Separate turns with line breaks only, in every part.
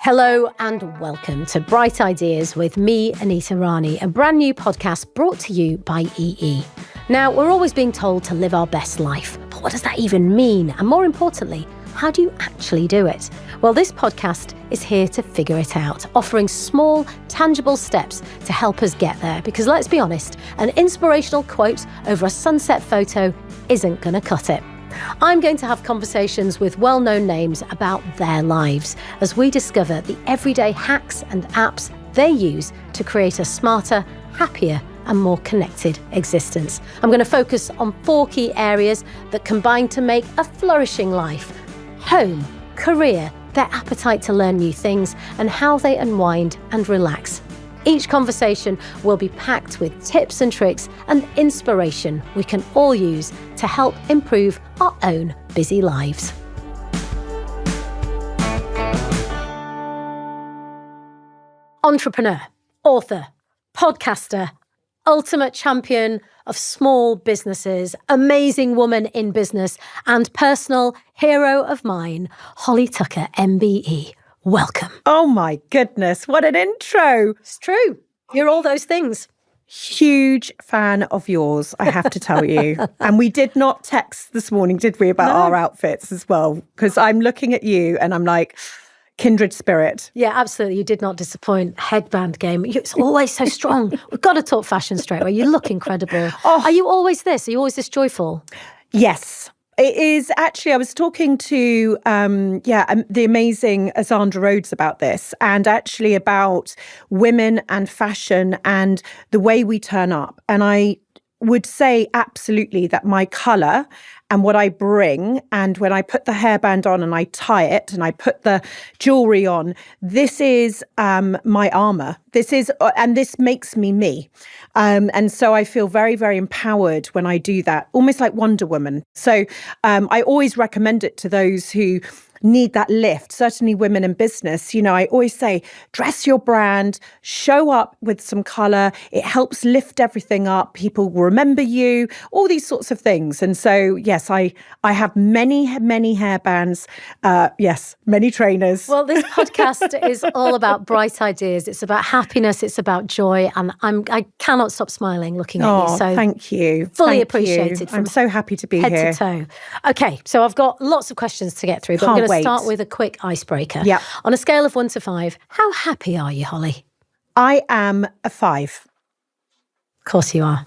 Hello and welcome to Bright Ideas with me, Anita Rani, a brand new podcast brought to you by EE. Now, we're always being told to live our best life, but what does that even mean? And more importantly, how do you actually do it? Well, this podcast is here to figure it out, offering small, tangible steps to help us get there. Because let's be honest, an inspirational quote over a sunset photo isn't going to cut it. I'm going to have conversations with well-known names about their lives as we discover the everyday hacks and apps they use to create a smarter, happier, and more connected existence. I'm going to focus on 4 key areas that combine to make a flourishing life: home, career, their appetite to learn new things, and how they unwind and relax. Each conversation will be packed with tips and tricks and inspiration we can all use to help improve our own busy lives. Entrepreneur, author, podcaster, ultimate champion of small businesses, amazing woman in business, and personal hero of mine, Holly Tucker, MBE. Welcome.
Oh my goodness, what an intro.
It's true. You're all those things.
Huge fan of yours, I have to tell you. And we did not text this morning, did we, about our outfits as well? Because I'm looking at you and I'm like, kindred spirit.
Yeah, absolutely. You did not disappoint. Headband game. It's always so strong. We've got to talk fashion straight away. You look incredible. Are you always this? Are you always this joyful?
Yes. It is actually, I was talking to, the amazing Azandra Rhodes about this, and actually about women and fashion and the way we turn up. And I would say absolutely that my colour and what I bring, and when I put the hairband on and I tie it and I put the jewellery on, this is my armour. And this makes me me. And so I feel very, very empowered when I do that, almost like Wonder Woman. So I always recommend it to those who need that lift, certainly women in business. You know, I always say, dress your brand, show up with some colour. It helps lift everything up. People will remember you, all these sorts of things. And so, yes, I have many hairbands. Yes, many trainers.
Well, this podcast is all about bright ideas. It's about happiness. It's about joy. And I cannot stop smiling looking at you. So
thank you.
Fully appreciated.
I'm so happy to be
here.
Head
to toe. Okay, so I've got lots of questions to get through, but I'm going to start with a quick icebreaker.
Yeah.
On a scale of 1 to 5, how happy are you, Holly?
I am a 5.
Of course you are.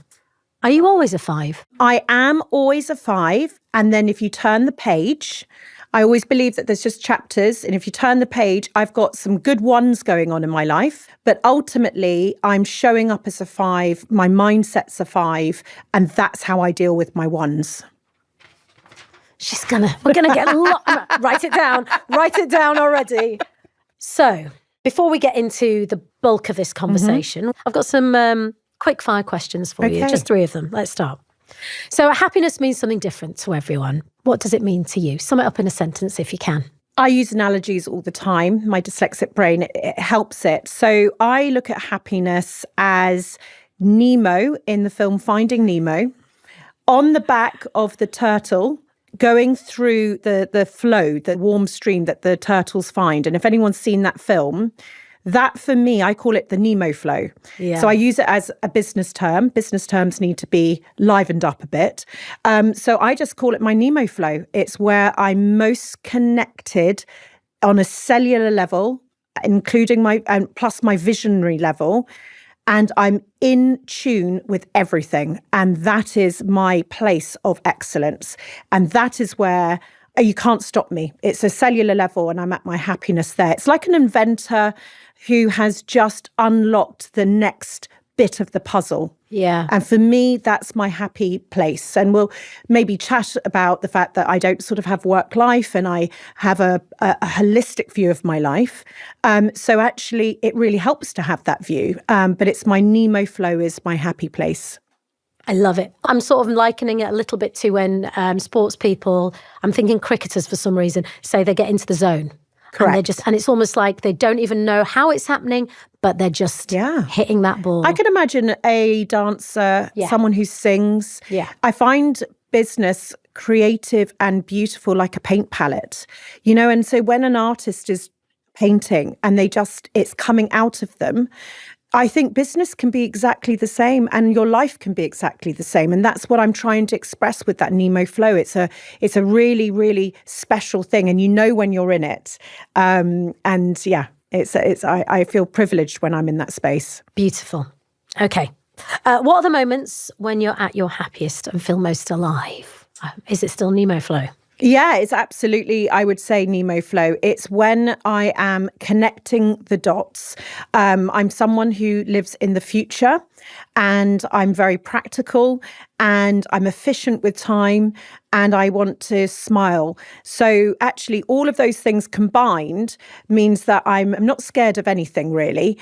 Are you always a 5?
I am always a 5. And then if you turn the page, I always believe that there's just chapters. And if you turn the page, I've got some good ones going on in my life. But ultimately, I'm showing up as a 5. My mindset's a 5. And that's how I deal with my ones.
We're gonna get a lot. Write it down already. So before we get into the bulk of this conversation, I've got some quick-fire questions for you, just 3 of them. Let's start. So happiness means something different to everyone. What does it mean to you? Sum it up in a sentence if you can.
I use analogies all the time. My dyslexic brain, it helps it. So I look at happiness as Nemo in the film Finding Nemo, on the back of the turtle, going through the flow, the warm stream that the turtles find. And if anyone's seen that film, that for me, I call it the Nemo Flow. Yeah. So I use it as a business term. Business terms need to be livened up a bit. So I just call it my Nemo Flow. It's where I'm most connected on a cellular level, including plus my visionary level. And I'm in tune with everything. And that is my place of excellence. And that is where you can't stop me. It's a cellular level and I'm at my happiness there. It's like an inventor who has just unlocked the next bit of the puzzle.
Yeah.
And for me, that's my happy place. And we'll maybe chat about the fact that I don't sort of have work life and I have a holistic view of my life. So actually, it really helps to have that view. But it's my Nemo Flow is my happy place.
I love it. I'm sort of likening it a little bit to when sports people, I'm thinking cricketers for some reason, say they get into the zone.
Correct.
And it's almost like they don't even know how it's happening, but they're just hitting that ball.
I can imagine a dancer, someone who sings.
Yeah.
I find business creative and beautiful like a paint palette, you know, and so when an artist is painting and it's coming out of them. I think business can be exactly the same and your life can be exactly the same. And that's what I'm trying to express with that Nemo Flow. It's a really, really special thing. And you know when you're in it. I feel privileged when I'm in that space.
Beautiful. Okay. What are the moments when you're at your happiest and feel most alive? Is it still Nemo Flow?
Yeah, it's absolutely, I would say, Nemo Flow. It's when I am connecting the dots. I'm someone who lives in the future and I'm very practical and I'm efficient with time and I want to smile. So actually all of those things combined means that I'm not scared of anything really.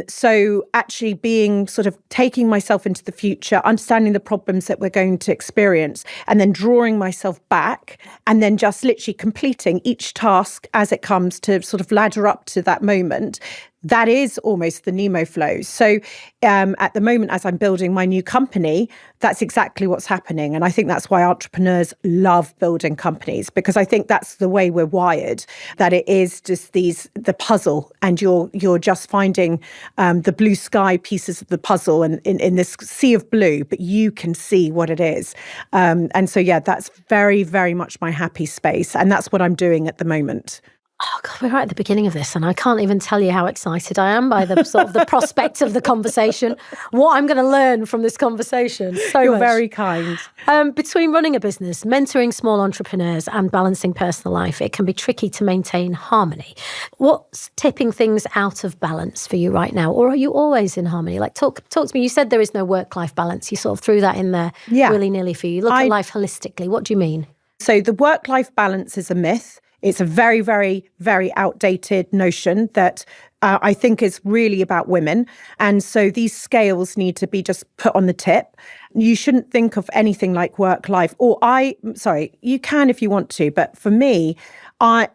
So actually being sort of taking myself into the future, understanding the problems that we're going to experience and then drawing myself back and then just literally completing each task as it comes to sort of ladder up to that moment. That is almost the Nemo Flow. So at the moment, as I'm building my new company, that's exactly what's happening. And I think that's why entrepreneurs love building companies, because I think that's the way we're wired, that it is just the puzzle and you're just finding the blue sky pieces of the puzzle and in this sea of blue, but you can see what it is. And so, yeah, that's very, very much my happy space. And that's what I'm doing at the moment.
Oh God, we're right at the beginning of this and I can't even tell you how excited I am by the sort of the prospect of the conversation, what I'm going to learn from this conversation.
You're very kind.
Between running a business, mentoring small entrepreneurs and balancing personal life, it can be tricky to maintain harmony. What's tipping things out of balance for you right now? Or are you always in harmony? Like talk to me. You said there is no work-life balance. You sort of threw that in there willy-nilly for you. Look at life holistically. What do you mean?
So the work-life balance is a myth. It's a very, very, very outdated notion that I think is really about women. And so these scales need to be just put on the tip. You shouldn't think of anything like work life, you can if you want to. But for me,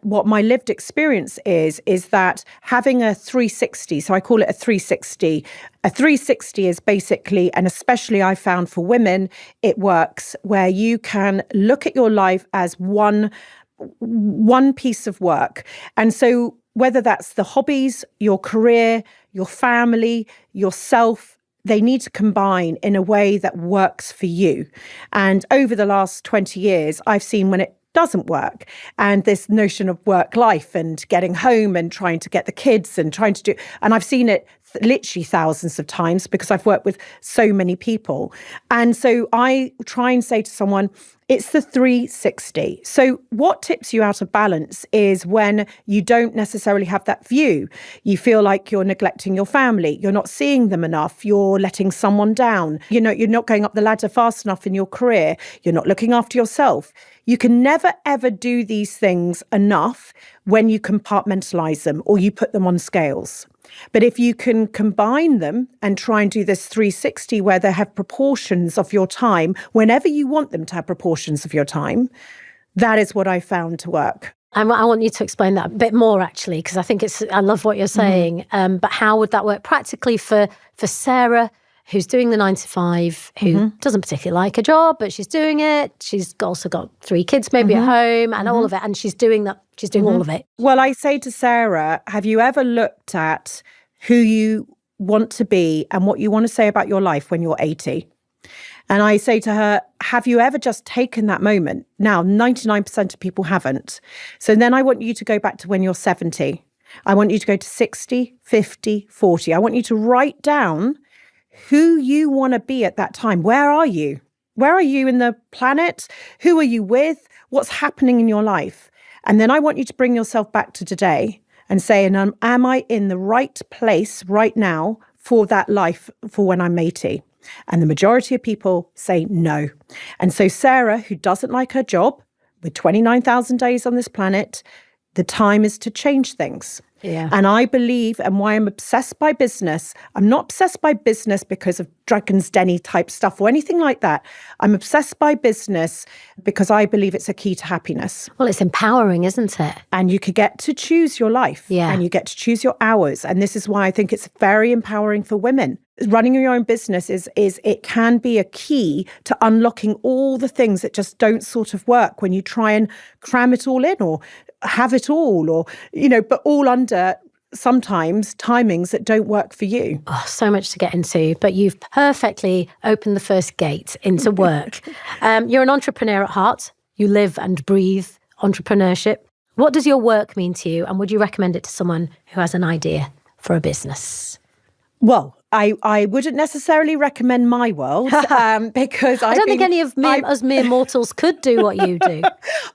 what my lived experience is that having a 360, so I call it a 360. A 360 is basically, and especially I found for women, it works where you can look at your life as one piece of work. And so whether that's the hobbies, your career, your family, yourself, they need to combine in a way that works for you. And over the last 20 years, I've seen when it doesn't work. And this notion of work life and getting home and trying to get the kids and and I've seen it literally thousands of times because I've worked with so many people. And so I try and say to someone, it's the 360. So what tips you out of balance is when you don't necessarily have that view. You feel like you're neglecting your family. You're not seeing them enough. You're letting someone down. You're not going up the ladder fast enough in your career. You're not looking after yourself. You can never, ever do these things enough when you compartmentalize them or you put them on scales. But if you can combine them and try and do this 360 where they have proportions of your time, whenever you want them to have proportions of your time, that is what I found to work.
I want you to explain that a bit more, actually, because I think I love what you're saying. But how would that work practically for Sarah, who's doing the 9 to 5, who doesn't particularly like her job, but she's doing it. She's also got 3 kids maybe at home and all of it. And she's doing that. She's doing all of it.
Well, I say to Sarah, have you ever looked at who you want to be and what you want to say about your life when you're 80? And I say to her, have you ever just taken that moment? Now, 99% of people haven't. So then I want you to go back to when you're 70. I want you to go to 60, 50, 40. I want you to write down who you want to be at that time. Where are you? Where are you in the planet? Who are you with? What's happening in your life? And then I want you to bring yourself back to today and say, am I in the right place right now for that life for when I'm 80? And the majority of people say no. And so Sarah, who doesn't like her job, with 29,000 days on this planet, the time is to change things.
Yeah.
And I believe, and why I'm obsessed by business, I'm not obsessed by business because of Dragon's Denny type stuff or anything like that. I'm obsessed by business because I believe it's a key to happiness.
Well, it's empowering, isn't it?
And you could get to choose your life.
Yeah.
And you get to choose your hours. And this is why I think it's very empowering for women. Running your own business is it can be a key to unlocking all the things that just don't sort of work when you try and cram it all in or have it all, or, but all under sometimes timings that don't work for you.
Oh, so much to get into, but you've perfectly opened the first gate into work. You're an entrepreneur at heart. You live and breathe entrepreneurship. What does your work mean to you? And would you recommend it to someone who has an idea for a business?
Well, I wouldn't necessarily recommend my world because
I don't think any of us mere mortals could do what you do.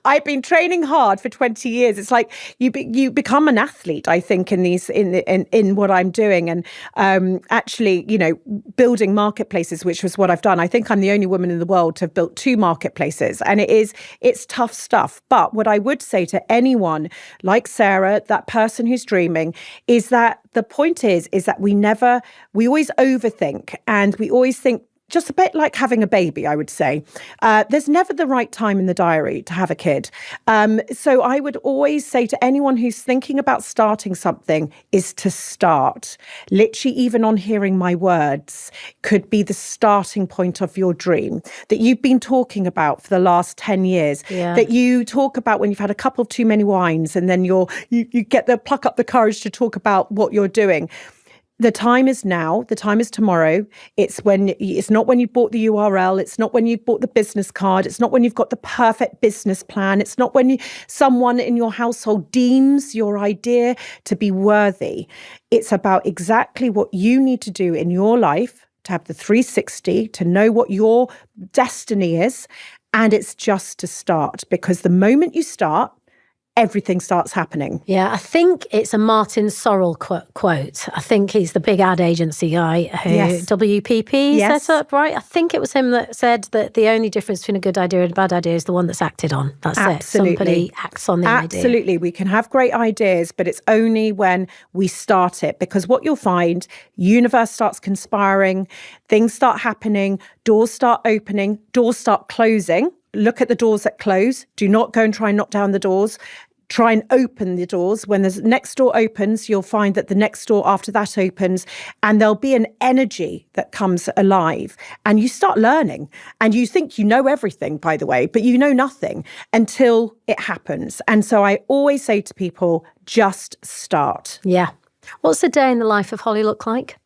I've been training hard for 20 years. It's like you become an athlete, I think, in what I'm doing, and actually, building marketplaces, which was what I've done. I think I'm the only woman in the world to have built 2 marketplaces, and it's tough stuff. But what I would say to anyone like Sarah, that person who's dreaming, is that the point is that we always overthink, and we always think, just a bit like having a baby, I would say. There's never the right time in the diary to have a kid. So I would always say to anyone who's thinking about starting something is to start. Literally, even on hearing my words could be the starting point of your dream that you've been talking about for the last 10 years, that you talk about when you've had a couple of too many wines, and then you get the pluck up the courage to talk about what you're doing. The time is now. The time is tomorrow. It's not when you bought the URL. It's not when you bought the business card. It's not when you've got the perfect business plan. It's not when someone in your household deems your idea to be worthy. It's about exactly what you need to do in your life to have the 360, to know what your destiny is. And it's just to start, because the moment you start, everything starts happening.
Yeah, I think it's a Martin Sorrel quote. I think he's the big ad agency guy who WPP set up, right? I think it was him that said that the only difference between a good idea and a bad idea is the one that's acted on. That's it. Somebody acts on the idea.
Absolutely. We can have great ideas, but it's only when we start it. Because what you'll find, universe starts conspiring, things start happening, doors start opening, doors start closing. Look at the doors that close. Do not go and try and knock down the doors. Try and open the doors. When the next door opens, you'll find that the next door after that opens, and there'll be an energy that comes alive, and you start learning, and you think you know everything, by the way, but you know nothing until it happens. And so I always say to people, just start.
Yeah. What's a day in the life of Holly look like?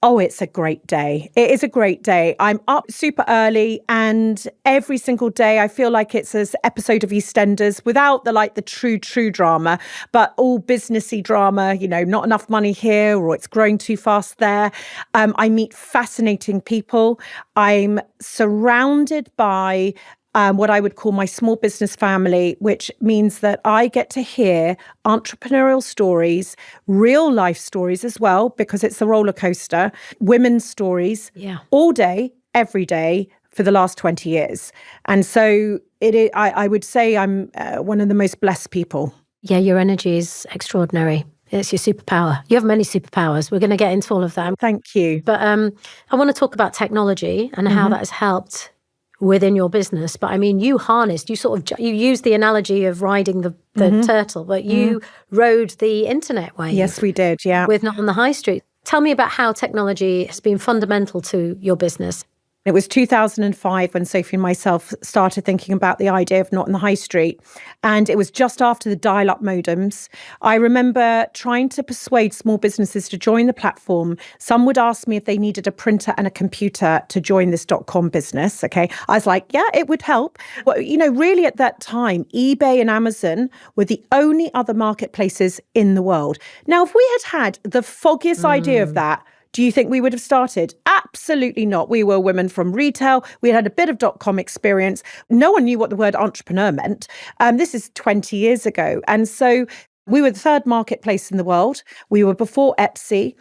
Oh, it's a great day. It is a great day. I'm up super early, and every single day I feel like it's an episode of EastEnders without the true drama, but all businessy drama, not enough money here, or it's growing too fast there. I meet fascinating people. I'm surrounded by what I would call my small business family, which means that I get to hear entrepreneurial stories, real life stories as well, because it's a roller coaster, women's stories, all day, every day for the last 20 years. And so I would say I'm one of the most blessed people.
Yeah, your energy is extraordinary. It's your superpower. You have many superpowers. We're going to get into all of that.
Thank you.
But I want to talk about technology and how that has helped within your business. But I mean, you used the analogy of riding the turtle, but you rode the internet wave.
Yes, we did, yeah.
With Not on the High Street. Tell me about how technology has been fundamental to your business.
It was 2005 when Sophie and myself started thinking about the idea of Not on the High Street. And it was just after the dial-up modems. I remember trying to persuade small businesses to join the platform. Some would ask me if they needed a printer and a computer to join this .com business. Okay. I was like, yeah, it would help. Well, really at that time, eBay and Amazon were the only other marketplaces in the world. Now, if we had the foggiest idea of that, do you think we would have started? Absolutely not. We were women from retail. We had a bit of .com experience. No one knew what the word entrepreneur meant. This is 20 years ago. And so we were the third marketplace in the world. We were before Etsy.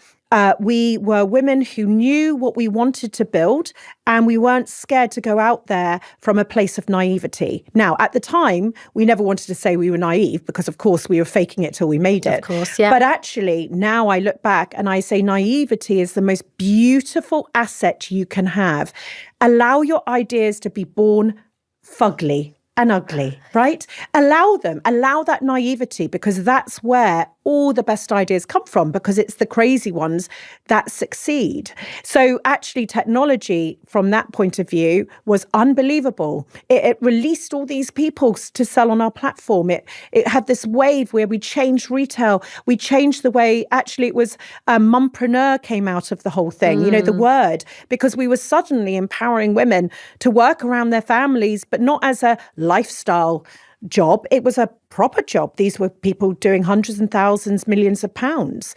We were women who knew what we wanted to build, and we weren't scared to go out there from a place of naivety. Now, at the time, we never wanted to say we were naive because, of course, we were faking it till we made it.
Of course, yeah.
But actually, now I look back and I say naivety is the most beautiful asset you can have. Allow your ideas to be born fugly and ugly, right? Allow that naivety, because that's where all the best ideas come from, because it's the crazy ones that succeed. So actually technology from that point of view was unbelievable. It released all these people to sell on our platform. It had this wave where we changed retail. We changed the way, actually it was mumpreneur came out of the whole thing, the word, because we were suddenly empowering women to work around their families, but not as a lifestyle job. It was a proper job. These were people doing hundreds and thousands, millions of pounds.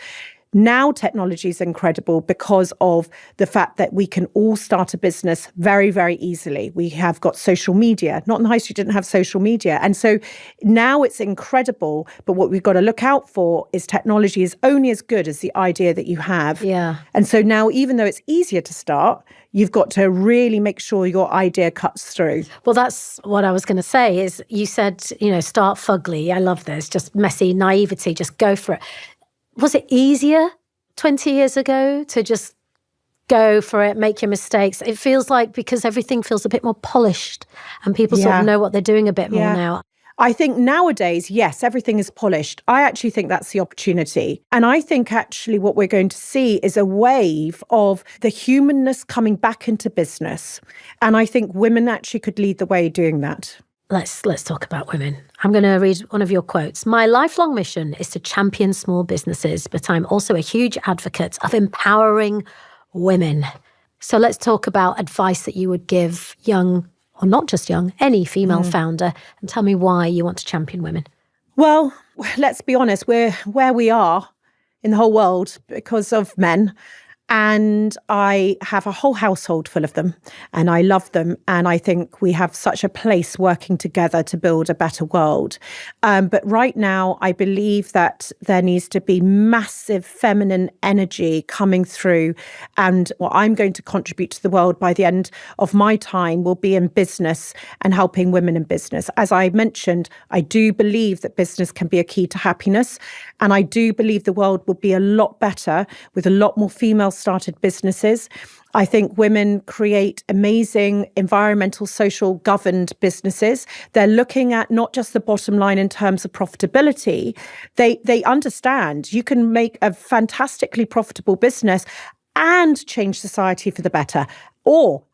Now technology is incredible because of the fact that we can all start a business very, very easily. We have got social media. Not in the high street didn't have social media. And so now it's incredible. But what we've got to look out for is technology is only as good as the idea that you have.
Yeah.
And so now, even though it's easier to start, you've got to really make sure your idea cuts through.
Well, that's what I was going to say is you said, start fugly. I love this, just messy naivety, just go for it. Was it easier 20 years ago to just go for it, make your mistakes? It feels like because everything feels a bit more polished and people sort of know what they're doing a bit more now.
I think nowadays, yes, everything is polished. I actually think that's the opportunity. And I think actually what we're going to see is a wave of the humanness coming back into business. And I think women actually could lead the way doing that.
Let's talk about women. I'm going to read one of your quotes. My lifelong mission is to champion small businesses, but I'm also a huge advocate of empowering women. So let's talk about advice that you would give young, or not just young, any female founder, and tell me why you want to champion women.
Well, let's be honest, we're where we are in the whole world because of men. And I have a whole household full of them and I love them. And I think we have such a place working together to build a better world. But right now, I believe that there needs to be massive feminine energy coming through. And what I'm going to contribute to the world by the end of my time will be in business and helping women in business. As I mentioned, I do believe that business can be a key to happiness. And I do believe the world will be a lot better with a lot more female started businesses. I think women create amazing environmental, social, governed businesses. They're looking at not just the bottom line in terms of profitability. They understand you can make a fantastically profitable business and change society for the better,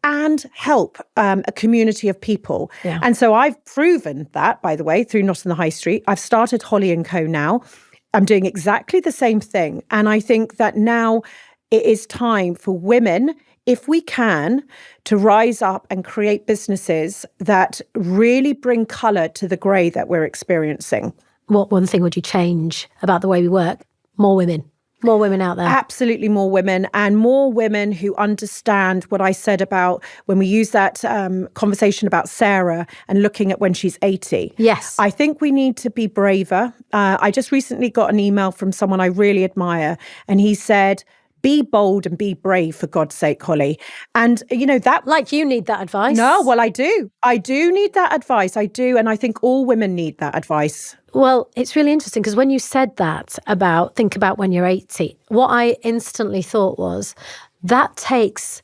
and help a community of people. Yeah. And so I've proven that, by the way, through Not on the High Street. I've started Holly & Co. now. I'm doing exactly the same thing. And I think that now it is time for women, if we can, to rise up and create businesses that really bring colour to the grey that we're experiencing.
What one thing would you change about the way we work? More women. More women out there.
Absolutely more women, and more women who understand what I said about when we use that conversation about Sarah and looking at when she's 80.
Yes.
I think we need to be braver. I just recently got an email from someone I really admire, and he said, be bold and be brave, for God's sake, Holly. And, that...
Like you need that advice.
No, well, I do. I do need that advice. I do. And I think all women need that advice.
Well, it's really interesting because when you said that think about when you're 80, what I instantly thought was that takes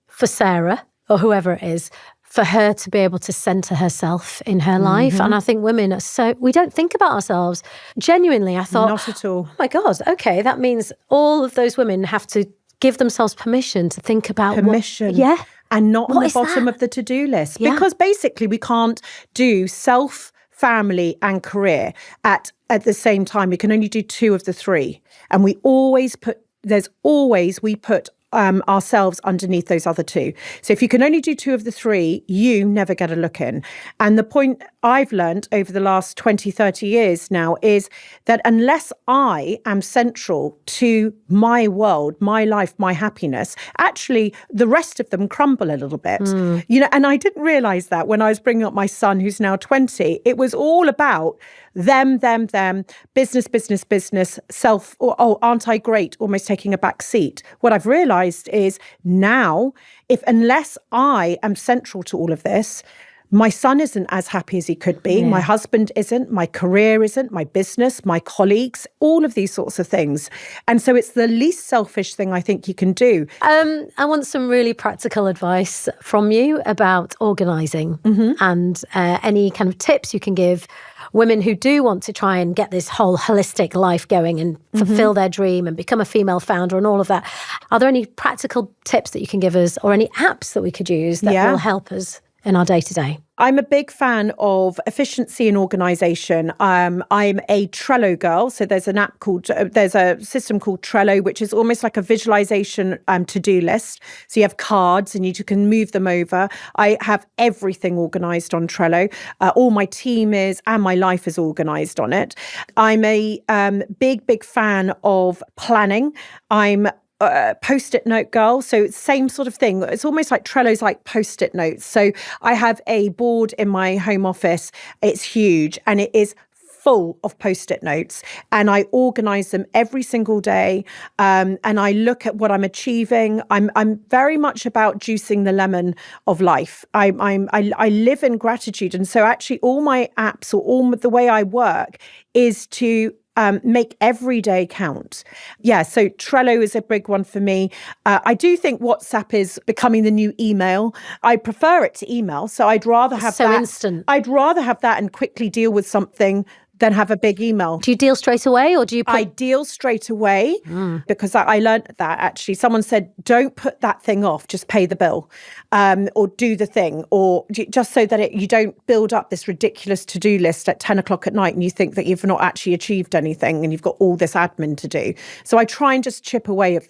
for Sarah or whoever it is, for her to be able to center herself in her life. And I think women are we don't think about ourselves. Genuinely, I thought,
not at all.
Oh my God, okay, that means all of those women have to give themselves permission to think about
permission.
Yeah.
And not on the bottom of the to-do list. Yeah. Because basically we can't do family and career at the same time. We can only do 2 of the 3. And we put ourselves underneath those other 2. So if you can only do 2 of the 3, you never get a look in. And the point I've learned over the last 20, 30 years now is that unless I am central to my world, my life, my happiness, actually the rest of them crumble a little bit. And I didn't realize that when I was bringing up my son, who's now 20. It was all about them, business, self, or aren't I great, almost taking a back seat. What I've realized is now, unless I am central to all of this, My son isn't as happy as he could be.
Yeah.
My husband isn't. My career isn't. My business, my colleagues, all of these sorts of things. And so it's the least selfish thing I think you can do.
I want some really practical advice from you about organising and any kind of tips you can give women who do want to try and get this whole holistic life going and fulfill their dream and become a female founder and all of that. Are there any practical tips that you can give us or any apps that we could use that will help us in our day-to-day?
I'm a big fan of efficiency and organisation. I'm a Trello girl. So there's a system called Trello, which is almost like a visualization to-do list. So you have cards and you can move them over. I have everything organised on Trello. All my team is, and my life is organised on it. I'm a big fan of planning. I'm post-it note girl. So same sort of thing. It's almost like Trello's like post-it notes. So I have a board in my home office. It's huge and it is full of post-it notes, and I organize them every single day. And I look at what I'm achieving. I'm very much about juicing the lemon of life. I live in gratitude, and so actually all my apps or all the way I work is to make every day count. Yeah, so Trello is a big one for me. I do think WhatsApp is becoming the new email. I prefer it to email, so I'd rather have that.
So instant.
I'd rather have that and quickly deal with something than have a big email.
Do you deal straight away or do you
I deal straight away because I learned that actually. Someone said, don't put that thing off, just pay the bill or do the thing, or just so that you don't build up this ridiculous to-do list at 10 o'clock at night and you think that you've not actually achieved anything and you've got all this admin to do. So I try and just chip away at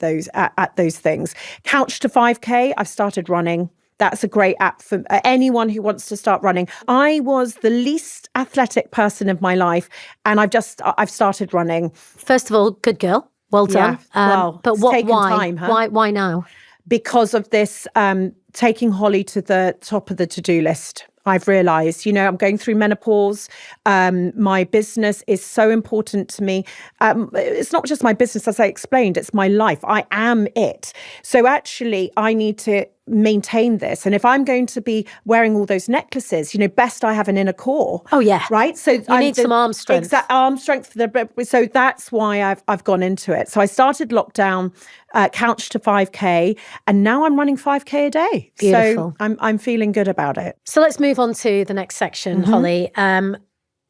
those things. Couch to 5K, I've started running. That's a great app for anyone who wants to start running. I was the least athletic person of my life, and I've started running.
First of all, good girl. Well done.
But
why?
Time, huh?
Why now?
Because of this taking Holly to the top of the to-do list. I've realised, I'm going through menopause. My business is so important to me. It's not just my business, as I explained, it's my life. I am it. So actually, I need to maintain this. And if I'm going to be wearing all those necklaces, best I have an inner core.
Oh, yeah.
Right? So
you need some arm strength.
Exact arm strength. So that's why I've gone into it. So I started lockdown, couch to 5K, and now I'm running 5K a day.
Beautiful.
So I'm feeling good about it.
So let's move on to the next section, Holly.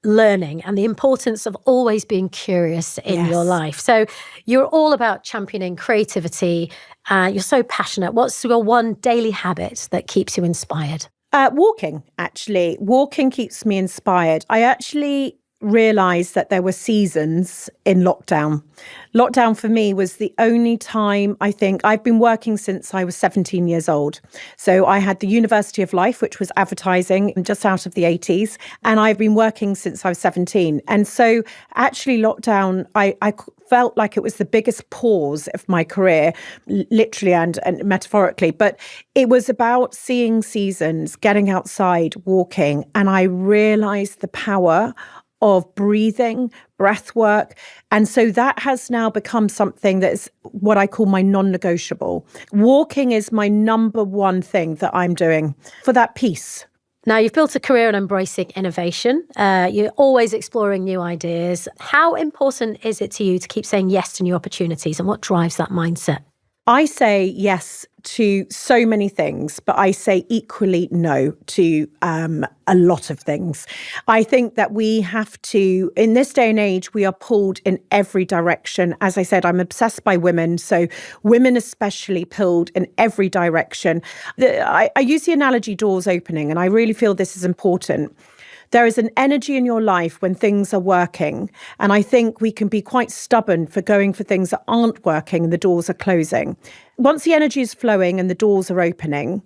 Learning and the importance of always being curious in your life. So you're all about championing creativity. You're so passionate. What's your one daily habit that keeps you inspired?
Walking, actually. Walking keeps me inspired. I actually realised that there were seasons in lockdown. Lockdown for me was the only time, I think, I've been working since I was 17 years old. So I had the University of Life, which was advertising just out of the 80s. And I've been working since I was 17. And so actually lockdown, I felt like it was the biggest pause of my career, literally and metaphorically. But it was about seeing seasons, getting outside, walking. And I realised the power of breathing, breath work. And so that has now become something that is what I call my non-negotiable. Walking is my number one thing that I'm doing for that peace.
Now, you've built a career in embracing innovation. You're always exploring new ideas. How important is it to you to keep saying yes to new opportunities, and what drives that mindset?
I say yes to so many things, but I say equally no to a lot of things. I think that we have to, in this day and age, we are pulled in every direction. As I said, I'm obsessed by women, so women especially pulled in every direction. I use the analogy doors opening, and I really feel this is important. There is an energy in your life when things are working. And I think we can be quite stubborn for going for things that aren't working and the doors are closing. Once the energy is flowing and the doors are opening,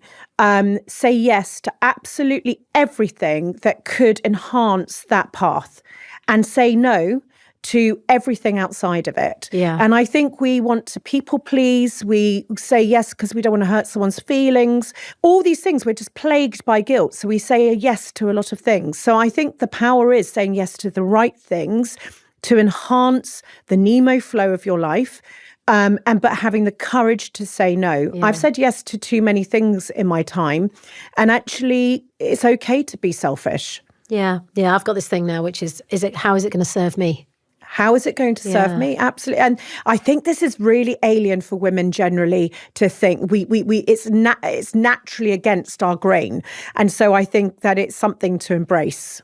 say yes to absolutely everything that could enhance that path, and say no to everything outside of it.
Yeah.
And I think we want to people please. We say yes because we don't want to hurt someone's feelings. All these things, we're just plagued by guilt. So we say a yes to a lot of things. So I think the power is saying yes to the right things to enhance the Nemo flow of your life. but having the courage to say no.
Yeah.
I've said yes to too many things in my time, and actually it's okay to be selfish.
Yeah. I've got this thing now, which is how is it going to serve me?
How is it going to serve me? Absolutely. And I think this is really alien for women generally to think it's naturally against our grain. And so I think that it's something to embrace.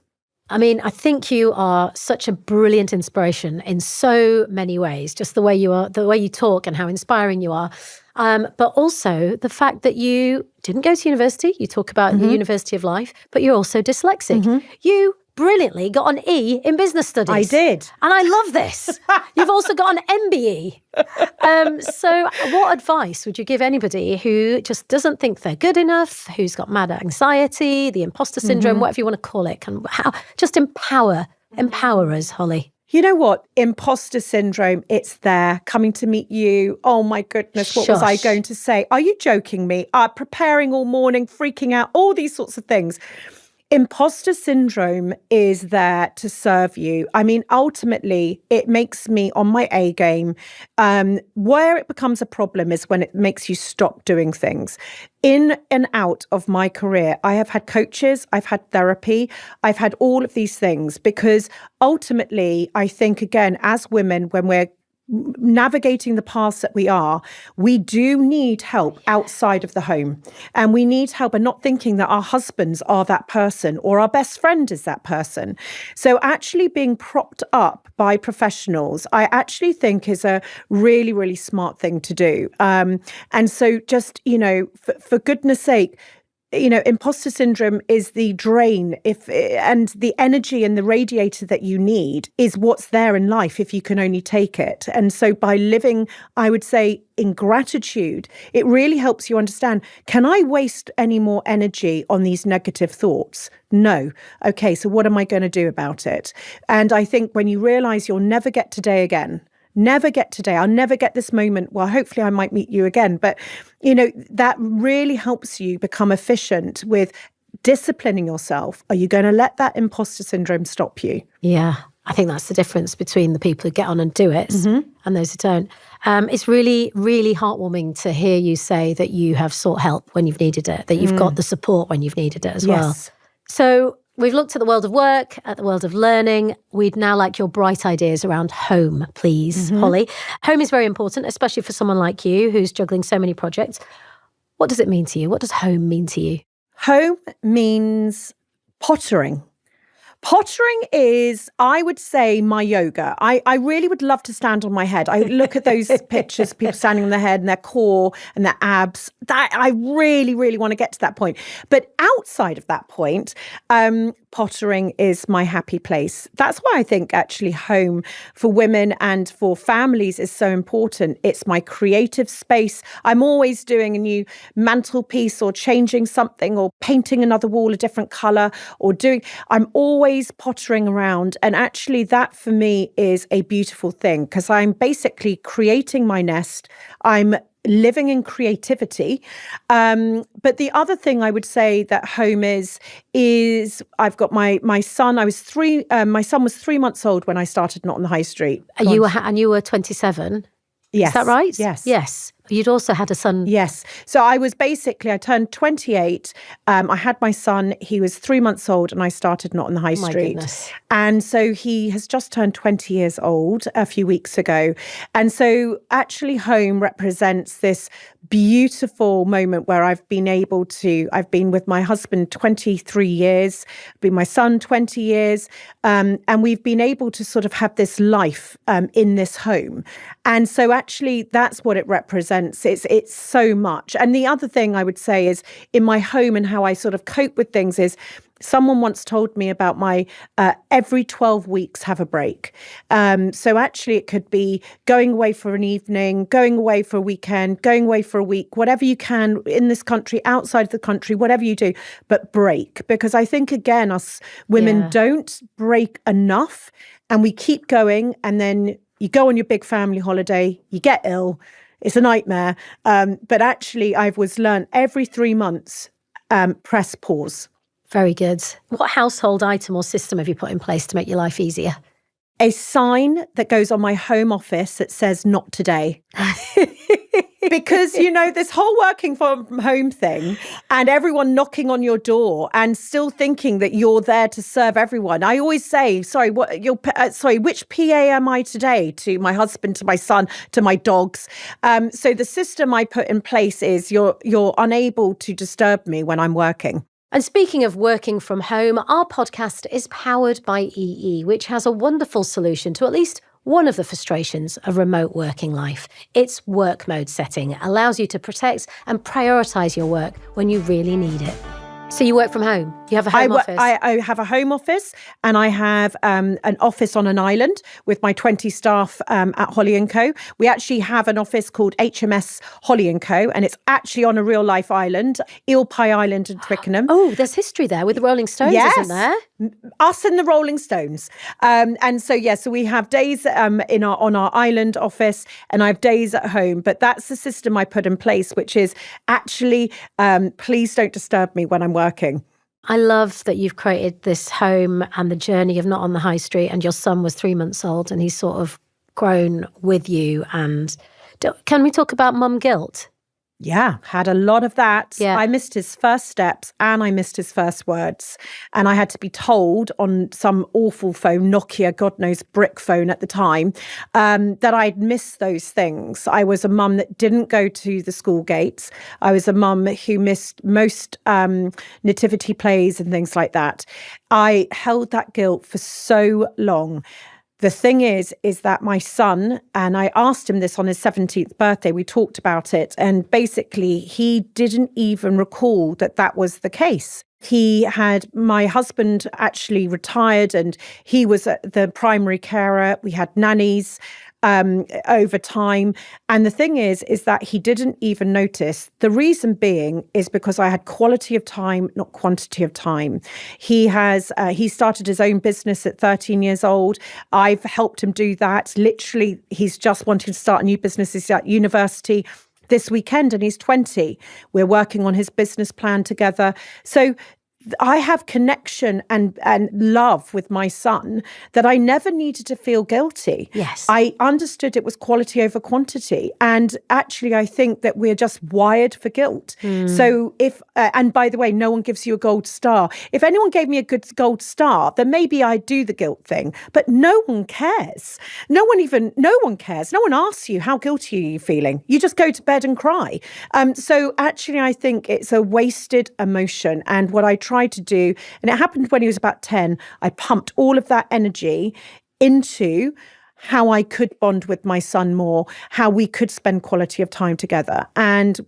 I mean, I think you are such a brilliant inspiration in so many ways, just the way you are, the way you talk and how inspiring you are. But also the fact that you didn't go to university, you talk about the University of Life, but you're also dyslexic. You brilliantly got an E in business studies.
I did.
And I love this. You've also got an MBE. So what advice would you give anybody who just doesn't think they're good enough, who's got mad anxiety, the imposter syndrome, whatever you want to call it, can just empower us, Holly?
You know what? Imposter syndrome, it's there, coming to meet you. Oh my goodness, what was I going to say? Are you joking me? Preparing all morning, freaking out, all these sorts of things. Imposter syndrome is there to serve you. I mean, ultimately, it makes me on my A game. Where it becomes a problem is when it makes you stop doing things. In and out of my career, I have had coaches, I've had therapy, I've had all of these things, because ultimately, I think, again, as women, when we're navigating the paths that we are, we do need help outside of the home. And we need help, and not thinking that our husbands are that person or our best friend is that person. So actually being propped up by professionals, I actually think is a really, really smart thing to do. And so just, for goodness sake, imposter syndrome is the drain and the energy and the radiator that you need is what's there in life if you can only take it. And so by living, I would say, in gratitude, it really helps you understand, can I waste any more energy on these negative thoughts? No. Okay, so what am I going to do about it? And I think when you realize you'll never get today again, never get today, I'll never get this moment. Well, hopefully I might meet you again. But, that really helps you become efficient with disciplining yourself. Are you going to let that imposter syndrome stop you?
Yeah, I think that's the difference between the people who get on and do it and those who don't. It's really, really heartwarming to hear you say that you have sought help when you've needed it, that you've got the support when you've needed it as well. So we've looked at the world of work, at the world of learning. We'd now like your bright ideas around home, please, Holly. Home is very important, especially for someone like you who's juggling so many projects. What does it mean to you? What does home mean to you?
Home means pottering. Pottering is, I would say, my yoga. I really would love to stand on my head. I look at those pictures, people standing on their head and their core and their abs. That I really, really want to get to that point. But outside of that point, pottering is my happy place. That's why I think actually home for women and for families is so important. It's my creative space. I'm always doing a new mantelpiece or changing something or painting another wall a different color I'm always pottering around. And actually that for me is a beautiful thing because I'm basically creating my nest. I'm living in creativity. But the other thing I would say that home is I've got my son. My son was 3 months old when I started Not on the High Street.
And you were 27?
Yes.
Is that right?
Yes.
You'd also had a son.
Yes. So I turned 28. I had my son. He was 3 months old and I started Not on the High Street.
Goodness.
And so he has just turned 20 years old a few weeks ago. And so actually home represents this beautiful moment where I've been with my husband 23 years, been my son 20 years. And we've been able to sort of have this life in this home. And so actually that's what it represents. It's so much. And the other thing I would say is in my home and how I sort of cope with things is someone once told me about my every 12 weeks have a break. So actually it could be going away for an evening, going away for a weekend, going away for a week, whatever you can in this country, outside of the country, whatever you do, but break. Because I think, again, us women don't break enough and we keep going and then you go on your big family holiday, you get ill. It's a nightmare. But actually, I've learned every 3 months, press pause.
Very good. What household item or system have you put in place to make your life easier?
a sign that goes on my home office that says not today. Because, this whole working from home thing and everyone knocking on your door and still thinking that you're there to serve everyone. I always say, which PA am I today? To my husband, to my son, to my dogs. So the system I put in place is you're unable to disturb me when I'm working.
And speaking of working from home, our podcast is powered by EE, which has a wonderful solution to at least one of the frustrations of remote working life. Its work mode setting allows you to protect and prioritise your work when you really need it. So you work from home? You have a home office?
I have a home office, and I have an office on an island with my 20 staff at Holly & Co. We actually have an office called HMS Holly & Co. and it's actually on a real life island, Eel Pie Island in Twickenham.
Oh, there's history there with the Rolling Stones, isn't there?
Us and the Rolling Stones. So we have days on our island office, and I have days at home. But that's the system I put in place, which is actually, please don't disturb me when I'm working.
I love that you've created this home and the journey of not on the high street, and your son was 3 months old and he's sort of grown with you. And can we talk about mum guilt?
Yeah, had a lot of that.
Yeah.
I missed his first steps and I missed his first words. And I had to be told on some awful phone, Nokia, God knows, brick phone at the time, that I'd missed those things. I was a mum that didn't go to the school gates. I was a mum who missed most nativity plays and things like that. I held that guilt for so long. The thing is that my son, and I asked him this on his 17th birthday, we talked about it, and basically he didn't even recall that was the case. My husband actually retired and he was the primary carer. We had nannies over time. And the thing is that he didn't even notice. The reason being is because I had quality of time, not quantity of time. He started his own business at 13 years old. I've helped him do that. Literally, he's just wanting to start a new business. He's at university this weekend and he's 20. We're working on his business plan together. So I have connection and love with my son that I never needed to feel guilty.
Yes.
I understood it was quality over quantity. And actually, I think that we're just wired for guilt. So and by the way, no one gives you a gold star. If anyone gave me a good gold star, then maybe I'd do the guilt thing. But no one cares. No one cares. No one asks you, how guilty are you feeling? You just go to bed and cry. So actually, I think it's a wasted emotion. And what I tried to do, and it happened when he was about 10, I pumped all of that energy into how I could bond with my son more, how we could spend quality of time together. And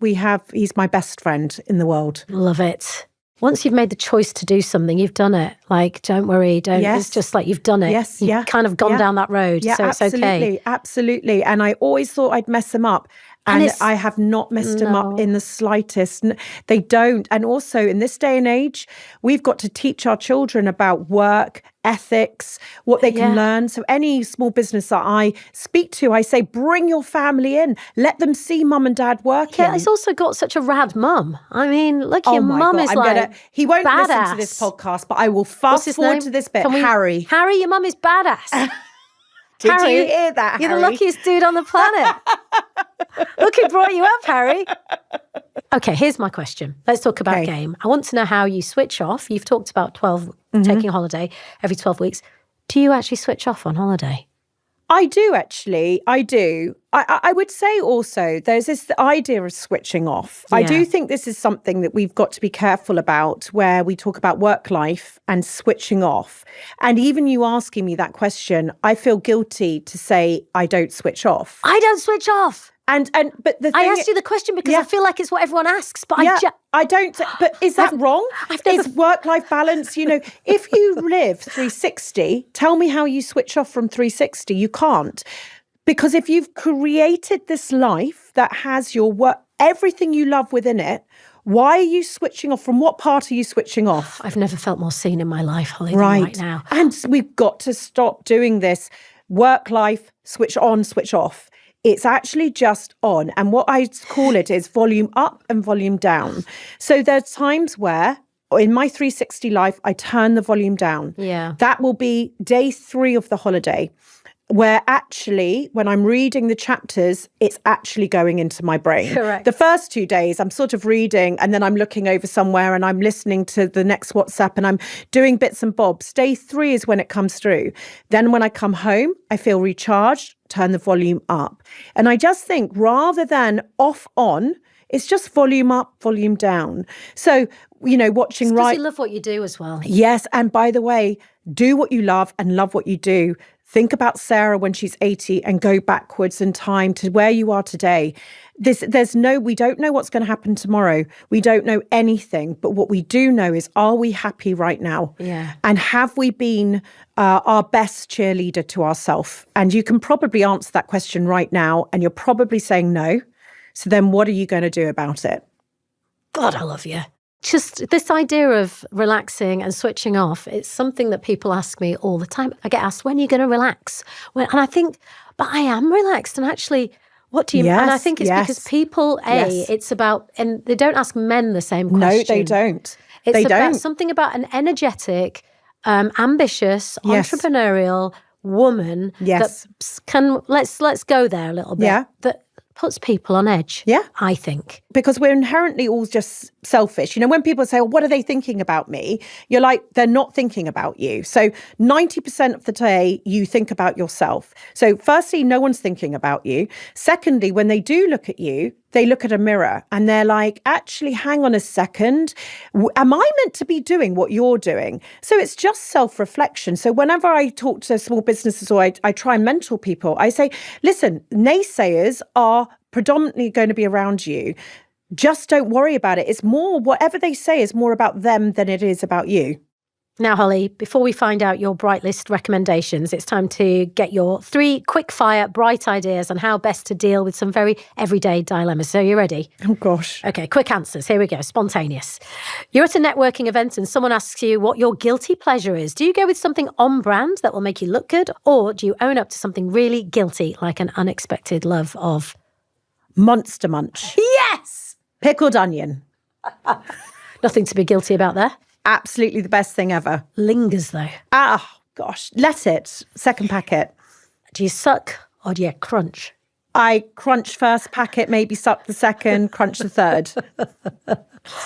he's my best friend in the world.
Love it. Once you've made the choice to do something, you've done it. Like, don't worry, it's just like you've done it.
Yes,
You've kind of gone down that road,
yeah,
so it's okay.
Absolutely. And I always thought I'd mess them up. And I have not messed them up in the slightest. They don't. And also in this day and age, we've got to teach our children about work, ethics, what they can learn. So any small business that I speak to, I say, bring your family in. Let them see mum and dad working.
Yeah, it's also got such a rad mum. I mean, look, your mum is
he won't
badass.
Listen to this podcast, but I will fast forward to this bit. Harry,
your mum is badass.
Did you hear that, Harry?
You're the luckiest dude on the planet. Look who brought you up, Harry. Okay, here's my question. Let's talk about game. I want to know how you switch off. You've talked about taking a holiday every 12 weeks. Do you actually switch off on holiday?
I do, actually. I do. I would say also there's this idea of switching off. Yeah. I do think this is something that we've got to be careful about, where we talk about work life and switching off. And even you asking me that question, I feel guilty to say I don't switch off.
I don't switch off.
But the thing
I asked you the question because I feel like it's what everyone asks, but
I don't. But is that wrong? It's work-life balance. If you live 360, tell me how you switch off from 360. You can't. Because if you've created this life that has your work, everything you love within it, why are you switching off? From what part are you switching off?
I've never felt more seen in my life, Holly, than right now.
And we've got to stop doing this work life, switch on, switch off. It's actually just on. And what I call it is volume up and volume down. So there's times where in my 360 life, I turn the volume down.
Yeah.
That will be day 3 of the holiday, where actually, when I'm reading the chapters, it's actually going into my brain.
Correct.
The first 2 days, I'm sort of reading and then I'm looking over somewhere and I'm listening to the next WhatsApp and I'm doing bits and bobs. Day 3 is when it comes through. Then when I come home, I feel recharged, turn the volume up. And I just think rather than off on, it's just volume up, volume down. So, watching
Because you love what you do as well.
Yes. And by the way, do what you love and love what you do. Think about Sarah when she's 80 and go backwards in time to where you are today. We don't know what's going to happen tomorrow. We don't know anything. But what we do know is, are we happy right now?
Yeah.
And have we been our best cheerleader to ourselves? And you can probably answer that question right now. And you're probably saying no. So then what are you going to do about it?
God, I love you. Just this idea of relaxing and switching off, it's something that people ask me all the time. I get asked, when are you going to relax? And I think, but I am relaxed. And actually, what do you mean? And I think it's because people, it's about, and they don't ask men the same question.
No, they don't.
It's about something about an energetic, ambitious, entrepreneurial woman that can, let's go there a little bit. That puts people on edge, I think.
Because we're inherently all just selfish. When people say, what are they thinking about me? You're like, they're not thinking about you. So 90% of the day, you think about yourself. So firstly, no one's thinking about you. Secondly, when they do look at you, they look at a mirror and they're like, actually, hang on a second. Am I meant to be doing what you're doing? So it's just self-reflection. So whenever I talk to small businesses or I try and mentor people, I say, listen, naysayers are predominantly going to be around you. Just don't worry about it. It's more, whatever they say is more about them than it is about you.
Now, Holly, before we find out your bright list recommendations, it's time to get your 3 quick-fire bright ideas on how best to deal with some very everyday dilemmas. So you ready?
Oh, gosh.
Okay, quick answers. Here we go. Spontaneous. You're at a networking event and someone asks you what your guilty pleasure is. Do you go with something on brand that will make you look good? Or do you own up to something really guilty, like an unexpected love of
Monster Munch?
Yes!
Pickled onion.
Nothing to be guilty about there.
Absolutely the best thing ever.
Lingers, though.
Ah, gosh. Let it. Second packet.
Do you suck or do you crunch?
I crunch first packet, maybe suck the second, crunch the third.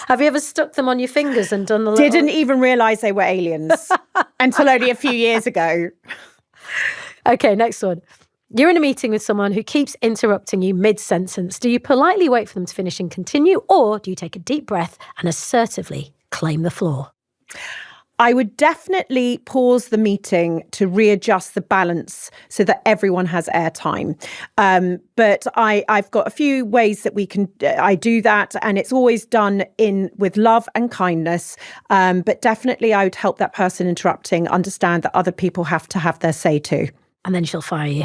Have you ever stuck them on your fingers and done the little...
Didn't even realise they were aliens until only a few years ago.
Okay, next one. You're in a meeting with someone who keeps interrupting you mid-sentence. Do you politely wait for them to finish and continue, or do you take a deep breath and assertively claim the floor?
I would definitely pause the meeting to readjust the balance so that everyone has airtime. But I've got a few ways that I do that, and it's always done with love and kindness. But definitely I would help that person interrupting understand that other people have to have their say too.
And then she'll fire you.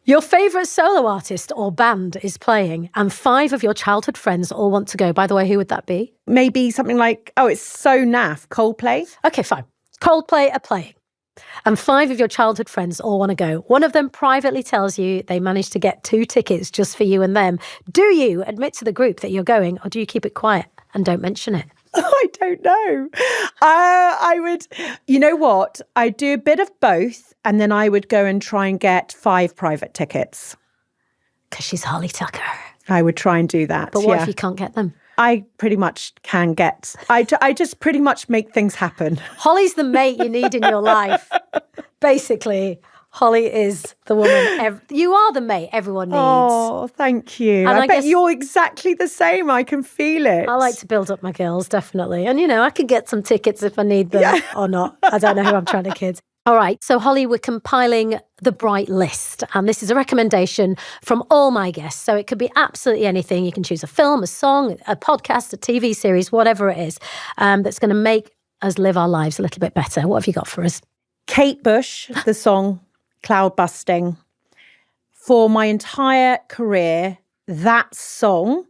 Your favourite solo artist or band is playing and 5 of your childhood friends all want to go. By the way, who would that be?
Maybe something like, it's so naff, Coldplay.
Okay, fine. Coldplay are playing and 5 of your childhood friends all want to go. One of them privately tells you they managed to get 2 tickets just for you and them. Do you admit to the group that you're going, or do you keep it quiet and don't mention it?
I don't know. I would, you know what? I'd do a bit of both, and then I would go and try and get 5 private tickets.
Because she's Holly Tucker.
I would try and do that.
But what if you can't get them?
I pretty much can get. I just pretty much make things happen.
Holly's the mate you need in your life. Basically, Holly is the woman. You are the mate everyone needs.
Oh, thank you. And I bet you're exactly the same. I can feel it.
I like to build up my girls, definitely. And, I can get some tickets if I need them or not. I don't know who I'm trying to kid. All right. So, Holly, we're compiling the bright list. And this is a recommendation from all my guests. So it could be absolutely anything. You can choose a film, a song, a podcast, a TV series, whatever it is, that's going to make us live our lives a little bit better. What have you got for us?
Kate Bush, the song Cloud Busting. For my entire career, that song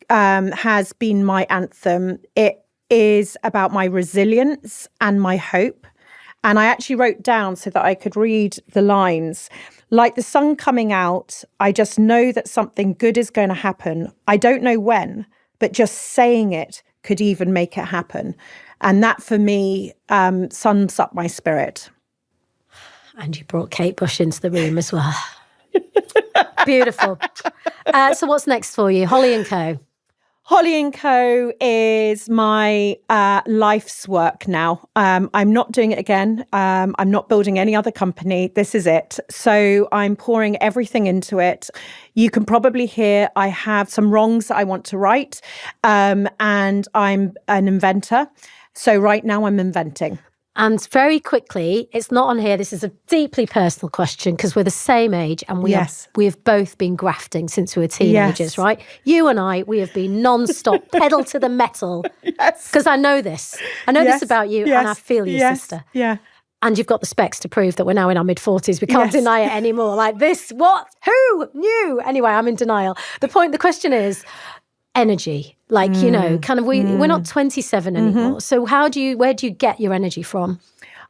has been my anthem. It is about my resilience and my hope. And I actually wrote down so that I could read the lines. Like the sun coming out, I just know that something good is going to happen. I don't know when, but just saying it could even make it happen. And that for me sums up my spirit.
And you brought Kate Bush into the room as well. Beautiful. So what's next for you? Holly & Co.
Holly & Co. is my life's work now. I'm not doing it again. I'm not building any other company. This is it. So I'm pouring everything into it. You can probably hear I have some wrongs that I want to right. And I'm an inventor. So right now I'm inventing.
And very quickly, it's not on here. This is a deeply personal question because we're the same age and we have both been grafting since we were teenagers, right? You and I, we have been non-stop, pedal to the metal. Because I know this. I know this about you and I feel you, sister.
Yeah.
And you've got the specs to prove that we're now in our mid-40s. We can't deny it anymore. Like this, what? Who knew? Anyway, I'm in denial. The question is energy. Like, you know, kind of we're not 27 anymore. So where do you get your energy from?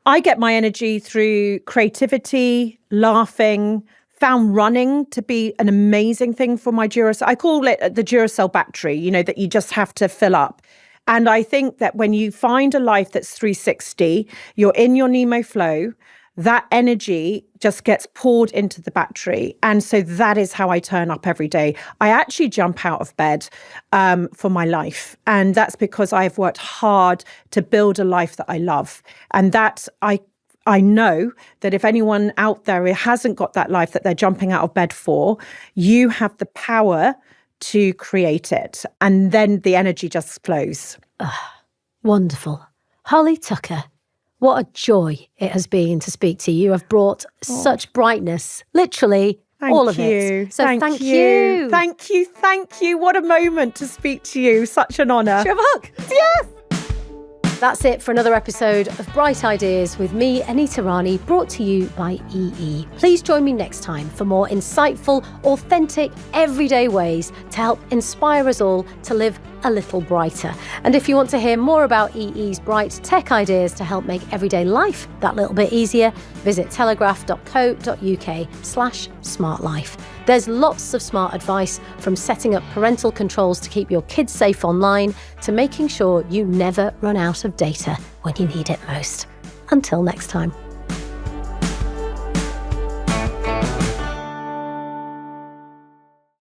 I get my energy through creativity, laughing, found running to be an amazing thing for my Duracell. I call it the Duracell battery, you know, that you just have to fill up. And I think that when you find a life that's 360, you're in your Nemo Flow, that energy just gets poured into the battery. And so that is how I turn up every day. I actually jump out of bed for my life. And that's because I've worked hard to build a life that I love. And that I know that if anyone out there hasn't got that life that they're jumping out of bed for, you have the power to create it. And then the energy just flows.
Wonderful. Holly Tucker. What a joy it has been to speak to you. You have brought such brightness, literally all of it. So thank you.
Thank you. What a moment to speak to you. Such an honour.
Should we have a hug? Yes. That's it for another episode of Bright Ideas with me, Anita Rani, brought to you by EE. Please join me next time for more insightful, authentic, everyday ways to help inspire us all to live a little brighter. And if you want to hear more about EE's bright tech ideas to help make everyday life that little bit easier, visit telegraph.co.uk/smartlife. There's lots of smart advice, from setting up parental controls to keep your kids safe online to making sure you never run out of data when you need it most. Until next time.